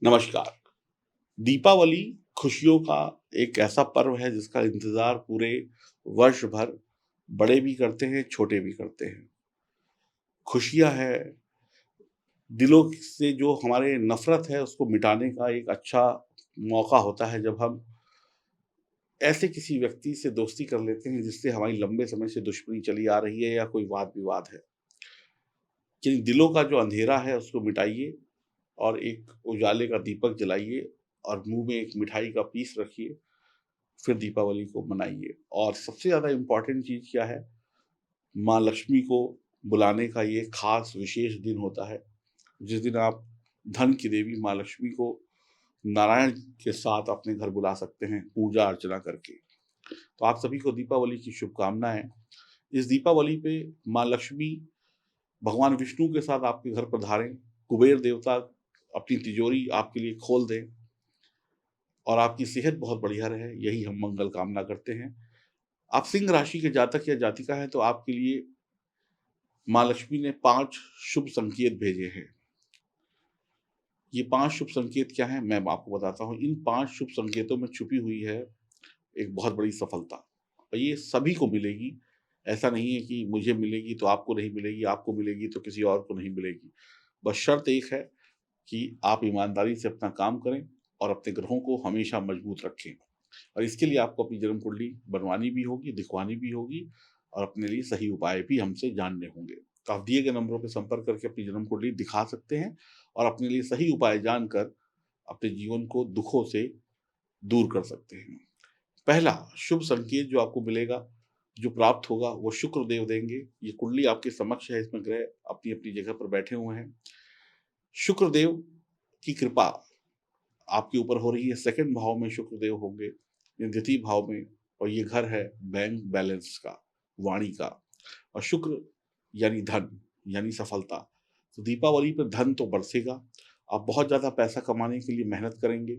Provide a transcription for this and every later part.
नमस्कार। दीपावली खुशियों का एक ऐसा पर्व है जिसका इंतज़ार पूरे वर्ष भर बड़े भी करते हैं, छोटे भी करते हैं। खुशियाँ हैं, दिलों से जो हमारे नफ़रत है उसको मिटाने का एक अच्छा मौका होता है जब हम ऐसे किसी व्यक्ति से दोस्ती कर लेते हैं जिससे हमारी लंबे समय से दुश्मनी चली आ रही है या कोई वाद-विवाद है। जिन दिलों का जो अंधेरा है उसको मिटाइए और एक उजाले का दीपक जलाइए और मुँह में एक मिठाई का पीस रखिए, फिर दीपावली को मनाइए। और सबसे ज़्यादा इम्पोर्टेंट चीज़ क्या है, माँ लक्ष्मी को बुलाने का ये खास विशेष दिन होता है, जिस दिन आप धन की देवी माँ लक्ष्मी को नारायण के साथ अपने घर बुला सकते हैं, पूजा-अर्चना करके। तो आप सभी को दीपावली की शुभकामनाएँ। इस दीपावली पे माँ लक्ष्मी भगवान विष्णु के साथ आपके घर पधारें, कुबेर देवता अपनी तिजोरी आपके लिए खोल दें और आपकी सेहत बहुत बढ़िया रहे, यही हम मंगल कामना करते हैं। आप सिंह राशि के जातक या जातिका हैं तो आपके लिए माँ लक्ष्मी ने 5 शुभ संकेत भेजे हैं। ये 5 शुभ संकेत क्या हैं मैं आपको बताता हूँ। इन 5 शुभ संकेतों में छुपी हुई है एक बहुत बड़ी सफलता और ये सभी को मिलेगी। ऐसा नहीं है कि मुझे मिलेगी तो आपको नहीं मिलेगी, आपको मिलेगी तो किसी और को नहीं मिलेगी। बस शर्त एक है कि आप ईमानदारी से अपना काम करें और अपने ग्रहों को हमेशा मजबूत रखें। और इसके लिए आपको अपनी जन्म कुंडली बनवानी भी होगी, दिखवानी भी होगी और अपने लिए सही उपाय भी हमसे जानने होंगे। तो आप दिए गए नंबरों पे संपर्क करके अपनी जन्म कुंडली दिखा सकते हैं और अपने लिए सही उपाय जानकर अपने जीवन को दुखों से दूर कर सकते हैं। पहला शुभ संकेत जो आपको मिलेगा, जो प्राप्त होगा वो शुक्र देव देंगे। ये कुंडली आपके समक्ष है, इसमें ग्रह अपनी-अपनी जगह पर बैठे हुए हैं। शुक्र देव की कृपा आपके ऊपर हो रही है। सेकंड भाव में शुक्रदेव होंगे, या द्वितीय भाव में, और ये घर है बैंक बैलेंस का, वाणी का। और शुक्र यानी धन, यानी सफलता। तो दीपावली पे धन तो बरसेगा, आप बहुत ज़्यादा पैसा कमाने के लिए मेहनत करेंगे,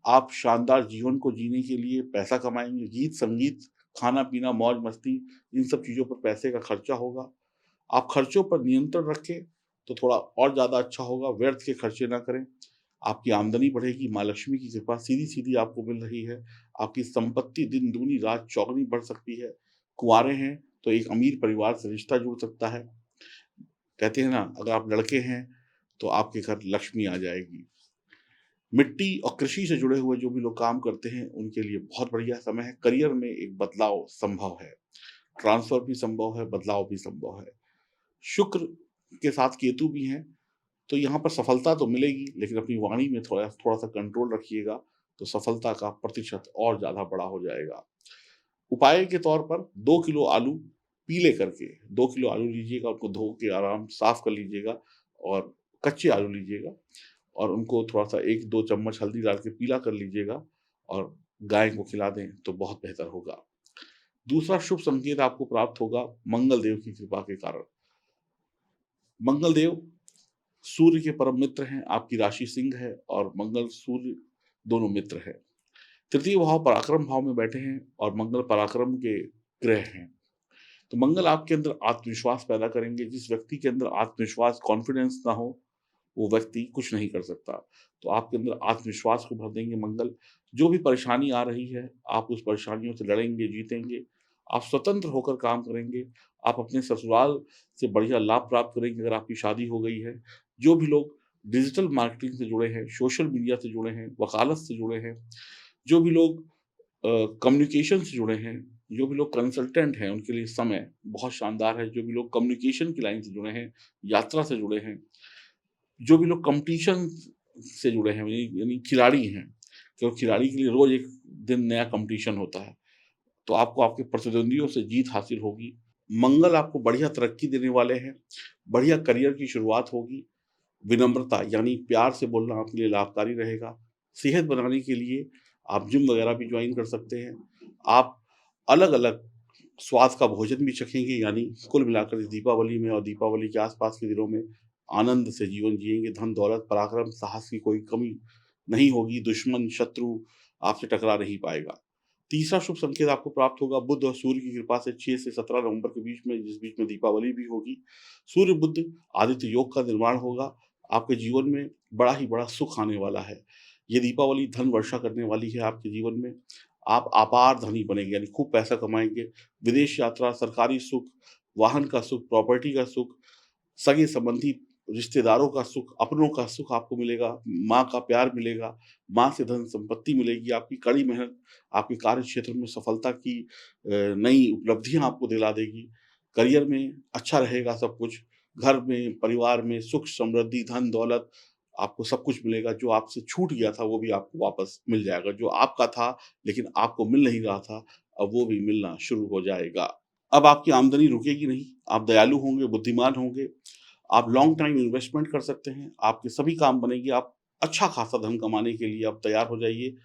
आप शानदार जीवन को जीने के लिए पैसा कमाएँगे, गीत-संगीत, खाना-पीना, मौज-मस्ती, इन सब चीज़ों पर पैसे का खर्चा होगा। आप खर्चों पर नियंत्रण रखें, तो थोड़ा और ज़्यादा अच्छा होगा, व्यर्थ के खर्चे ना करें। आपकी आमदनी बढ़ेगी, माँ लक्ष्मी की कृपा सीधी-सीधी आपको मिल रही है। आपकी संपत्ति दिन दूनी रात चौगुनी बढ़ सकती है। कुँवारे हैं, तो एक अमीर परिवार से रिश्ता जुड़ सकता है। कहते हैं ना, अगर आप लड़के हैं, तो आपके घर लक्ष्मी आ जाएगी। मिट्टी और कृषि से जुड़े हुए जो भी लोग काम करते हैं, उनके लिए बहुत बढ़िया समय है। करियर में एक बदलाव संभव है, ट्रांसफ़र भी संभव है, बदलाव भी संभव है। शुक्र के साथ केतु भी हैं, तो यहाँ पर सफलता तो मिलेगी, लेकिन अपनी वाणी में थोड़ा-सा कंट्रोल रखिएगा, तो सफलता का प्रतिशत और ज़्यादा बड़ा हो जाएगा। उपाय के तौर पर 2 किलो आलू पीले करके, 2 किलो आलू लीजिएगा, उनको धो के आराम साफ कर लीजिएगा और कच्चे आलू लीजिएगा और उनको थोड़ा-सा 1-2 चम्मच हल्दी डाल के पीला कर लीजिएगा और गाय को खिला दें, तो बहुत बेहतर होगा। दूसरा शुभ संकेत आपको प्राप्त होगा मंगल देव की कृपा के कारण। मंगल देव सूर्य के परम मित्र हैं, आपकी राशि सिंह है और मंगल सूर्य दोनों मित्र हैं। तृतीय भाव पराक्रम भाव में बैठे हैं और मंगल पराक्रम के ग्रह हैं। तो मंगल आपके अंदर आत्मविश्वास पैदा करेंगे। जिस व्यक्ति के अंदर आत्मविश्वास, कॉन्फिडेंस ना हो, वो व्यक्ति कुछ नहीं कर सकता। तो आपके अंदर आत्मविश्वास को भर देंगे मंगल। जो भी परेशानी आ रही है, आप उस परेशानियों से लड़ेंगे, जीतेंगे। आप स्वतंत्र होकर काम करेंगे। आप अपने ससुराल से बढ़िया लाभ प्राप्त करेंगे अगर आपकी शादी हो गई है। जो भी लोग डिजिटल मार्केटिंग से जुड़े हैं, सोशल मीडिया से जुड़े हैं, वकालत से जुड़े हैं, जो भी लोग कम्युनिकेशन से जुड़े हैं, जो भी लोग कंसल्टेंट हैं, उनके लिए समय बहुत शानदार है। जो भी लोग कम्युनिकेशन की लाइन से जुड़े हैं, यात्रा से जुड़े हैं, जो भी लोग कॉम्पिटिशन से जुड़े हैं, यानी यानी खिलाड़ी हैं, तो खिलाड़ी के लिए रोज़ एक दिन नया कॉम्पिटिशन होता है, तो आपको आपके प्रतिद्वंदियों से जीत हासिल होगी। मंगल आपको बढ़िया तरक्की देने वाले हैं, बढ़िया करियर की शुरुआत होगी। विनम्रता यानी प्यार से बोलना आपके लिए लाभकारी रहेगा। सेहत बनाने के लिए आप जिम वगैरह भी जॉइन कर सकते हैं। आप अलग-अलग स्वाद का भोजन भी चखेंगे, यानी कुल मिलाकर इस दीपावली में और दीपावली के आस-पास के दिनों में आनंद से जीवन जिएँगे। धन-दौलत, पराक्रम, साहस की कोई कमी नहीं होगी। दुश्मन, शत्रु आपसे टकरा नहीं पाएगा। तीसरा शुभ संकेत आपको प्राप्त होगा बुध और सूर्य की कृपा से 6 से 17 नवंबर के बीच में, जिस बीच में दीपावली भी होगी। सूर्य बुध आदित्य योग का निर्माण होगा। आपके जीवन में बड़ा ही बड़ा सुख आने वाला है। ये दीपावली धन वर्षा करने वाली है आपके जीवन में। आप अपार धनी बनेंगे, यानी खूब पैसा कमाएँगे। विदेश यात्रा, सरकारी सुख, वाहन का सुख, प्रॉपर्टी का सुख, सगे-संबंधी रिश्तेदारों का सुख, अपनों का सुख आपको मिलेगा, माँ का प्यार मिलेगा, माँ से धन संपत्ति मिलेगी, आपकी कड़ी मेहनत आपके कार्य क्षेत्र में सफलता की नई उपलब्धियाँ आपको दिला देगी। करियर में अच्छा रहेगा सब कुछ, घर में, परिवार में सुख, समृद्धि, धन, दौलत आपको सब कुछ मिलेगा, जो आपसे छूट गया था वो भी आपको वापस मिल जाएगा। जो आपका था लेकिन आपको मिल नहीं रहा था, अब वो भी मिलना शुरू हो जाएगा। अब आपकी आमदनी रुकेगी नहीं, आप दयालु होंगे, बुद्धिमान होंगे, आप लॉन्ग टाइम इन्वेस्टमेंट कर सकते हैं, आपके सभी काम बनेंगे, आप अच्छा खासा धन कमाने के लिए आप तैयार हो जाइए।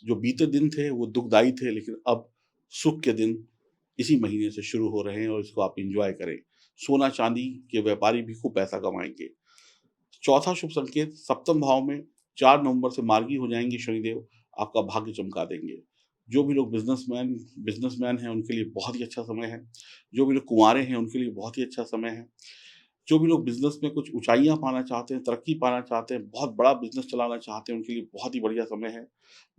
जो बीते दिन थे वो दुखदाई थे, लेकिन अब सुख के दिन इसी महीने से शुरू हो रहे हैं और इसको आप एन्जॉय करें। सोना-चांदी के व्यापारी भी खूब पैसा कमाएँगे। चौथा शुभ संकेत, सप्तम भाव में 4 नवंबर से मार्गी हो जाएँगे शनिदेव, आपका भाग्य चमका देंगे। जो भी लोग बिज़नेसमैन हैं उनके लिए बहुत ही अच्छा समय है। जो भी लोग कुँवारे हैं उनके लिए बहुत ही अच्छा समय है। जो भी लोग बिज़नेस में कुछ ऊँचाइयाँ पाना चाहते हैं, तरक्की पाना चाहते हैं, बहुत बड़ा बिज़नेस चलाना चाहते हैं, उनके लिए बहुत ही बढ़िया समय है।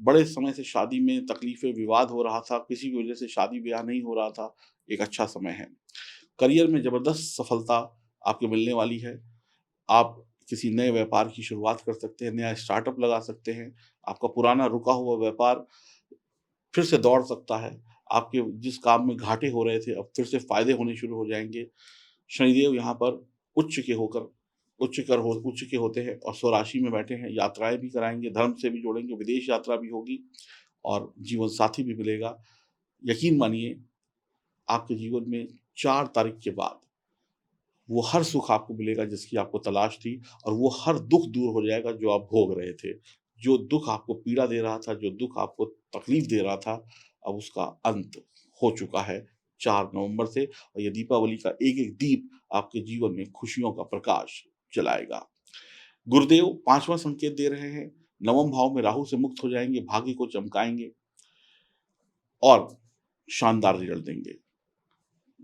बड़े समय से शादी में तकलीफ़ें, विवाद हो रहा था, किसी की वजह से शादी-ब्याह नहीं हो रहा था, एक अच्छा समय है। करियर में ज़बरदस्त सफलता आपको मिलने वाली है। आप किसी नए व्यापार की शुरुआत कर सकते हैं, नया स्टार्टअप लगा सकते हैं। आपका पुराना रुका हुआ व्यापार फिर से दौड़ सकता है। आपके जिस काम में घाटे हो रहे थे, अब फिर से फ़ायदे होने शुरू हो जाएँगे। शनिदेव यहाँ पर उच्च के होते हैं और स्वराशि में बैठे हैं, यात्राएँ भी कराएँगे, धर्म से भी जोड़ेंगे, विदेश यात्रा भी होगी और जीवन साथी भी मिलेगा। यकीन मानिए, आपके जीवन में 4 तारीख के बाद वो हर सुख आपको मिलेगा जिसकी आपको तलाश थी और वो हर दुःख दूर हो जाएगा जो आप भोग रहे थे। जो दुःख आपको पीड़ा दे रहा था, जो दुःख आपको तकलीफ़ दे रहा था, अब उसका अंत हो चुका है 4 नवंबर से और ये दीपावली का एक-एक दीप आपके जीवन में खुशियों का प्रकाश जलाएगा। गुरुदेव 5वाँ संकेत दे रहे हैं, नवम भाव में राहु से मुक्त हो जाएँगे, भाग्य को चमकाएँगे और शानदार रिज़ल्ट देंगे।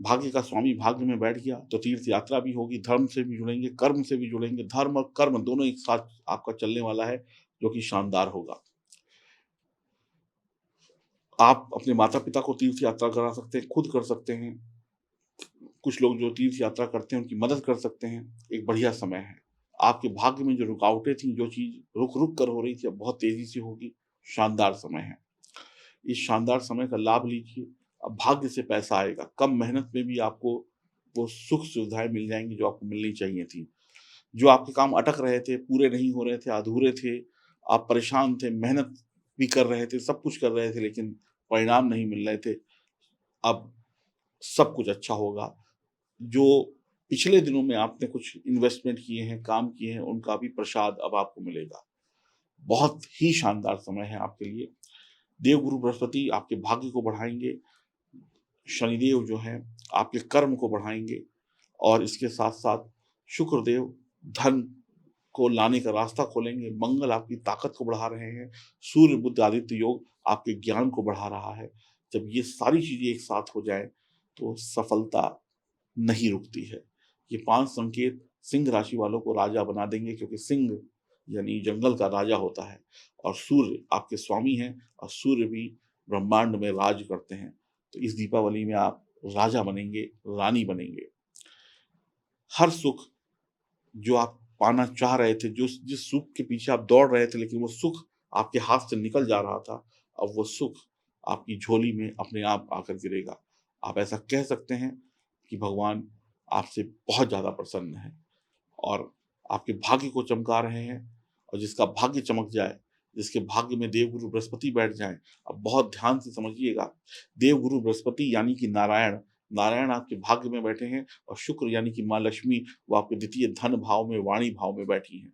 भाग्य का स्वामी भाग्य में बैठ गया तो तीर्थ यात्रा भी होगी, धर्म से भी जुड़ेंगे, कर्म से भी जुड़ेंगे, धर्म और कर्म दोनों एक साथ आपका चलने वाला है, जो कि शानदार होगा। आप अपने माता-पिता को तीर्थ यात्रा करा सकते हैं, खुद कर सकते हैं। कुछ लोग जो तीर्थ यात्रा करते हैं, उनकी मदद कर सकते हैं, एक बढ़िया समय है। आपके भाग्य में जो रुकावटें थीं, जो चीज़ रुक-रुक कर हो रही थी, अब बहुत तेज़ी से होगी, शानदार समय है। इस शानदार समय का लाभ लीजिए। अब भाग्य से पैसा आएगा, कम मेहनत में भी आपको वो सुख-सुविधाएँ मिल जाएँगी जो आपको मिलनी चाहिए थी। जो आपके काम अटक रहे थे, पूरे नहीं हो रहे थे, अधूरे थे, आप परेशान थे, मेहनत भी कर रहे थे, सब कुछ कर रहे थे लेकिन परिणाम नहीं मिल रहे थे, अब सब कुछ अच्छा होगा। जो पिछले दिनों में आपने कुछ इन्वेस्टमेंट किए हैं, काम किए हैं, उनका भी प्रसाद अब आपको मिलेगा। बहुत ही शानदार समय है आपके लिए। देवगुरु बृहस्पति आपके भाग्य को बढ़ाएँगे, शनिदेव जो हैं आपके कर्म को बढ़ाएँगे और इसके साथ-साथ शुक्रदेव धन को लाने का रास्ता खोलेंगे, मंगल आपकी ताकत को बढ़ा रहे हैं, सूर्य, बुध, आदित्य योग आपके ज्ञान को बढ़ा रहा है। जब ये सारी चीज़ें एक साथ हो जाएँ, तो सफलता नहीं रुकती है। ये 5 संकेत सिंह राशि वालों को राजा बना देंगे क्योंकि सिंह यानी जंगल का राजा होता है और सूर्य आपके स्वामी हैं और सूर्य भी ब्रह्मांड में राज करते हैं। तो इस दीपावली में आप राजा बनेंगे, रानी बनेंगे। हर सुख जो आप पाना चाह रहे थे, जिस सुख के पीछे आप दौड़ रहे थे लेकिन वो सुख आपके हाथ से निकल जा रहा था, अब वो सुख आपकी झोली में अपने आप आकर गिरेगा। आप ऐसा कह सकते हैं कि भगवान आपसे बहुत ज़्यादा प्रसन्न हैं और आपके भाग्य को चमका रहे हैं और जिसका भाग्य चमक जाए, जिसके भाग्य में देवगुरु बृहस्पति बैठ जाएँ, अब बहुत ध्यान से समझिएगा, देवगुरु बृहस्पति यानी कि नारायण, नारायण आपके भाग्य में बैठे हैं और शुक्र यानी कि माँ लक्ष्मी वो आपके द्वितीय धन भाव में, वाणी भाव में बैठी हैं।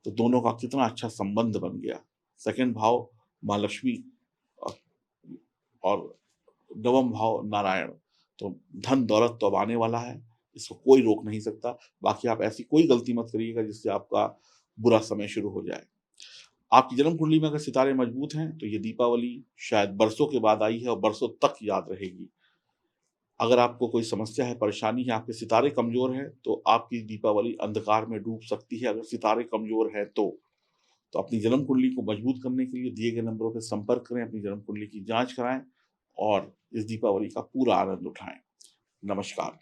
तो दोनों का कितना अच्छा संबंध बन गया। सेकंड भाव माँ लक्ष्मी और और नवम भाव नारायण। तो धन दौलत तो अब आने वाला है, इसको कोई रोक नहीं सकता। बाकी आप ऐसी कोई गलती मत करिएगा जिससे आपका बुरा समय शुरू हो जाए। आपकी जन्म कुंडली में अगर सितारे मजबूत हैं, तो ये दीपावली शायद बरसों के बाद आई है और बरसों तक याद रहेगी। अगर आपको कोई समस्या है, परेशानी है, आपके सितारे कमज़ोर हैं, तो आपकी दीपावली अंधकार में डूब सकती है अगर सितारे कमज़ोर हैं तो। तो अपनी जन्म कुंडली को मजबूत करने के लिए दिए गए नंबरों पे संपर्क करें, अपनी जन्म कुंडली की जाँच कराएँ और इस दीपावली का पूरा आनंद उठाएँ। नमस्कार।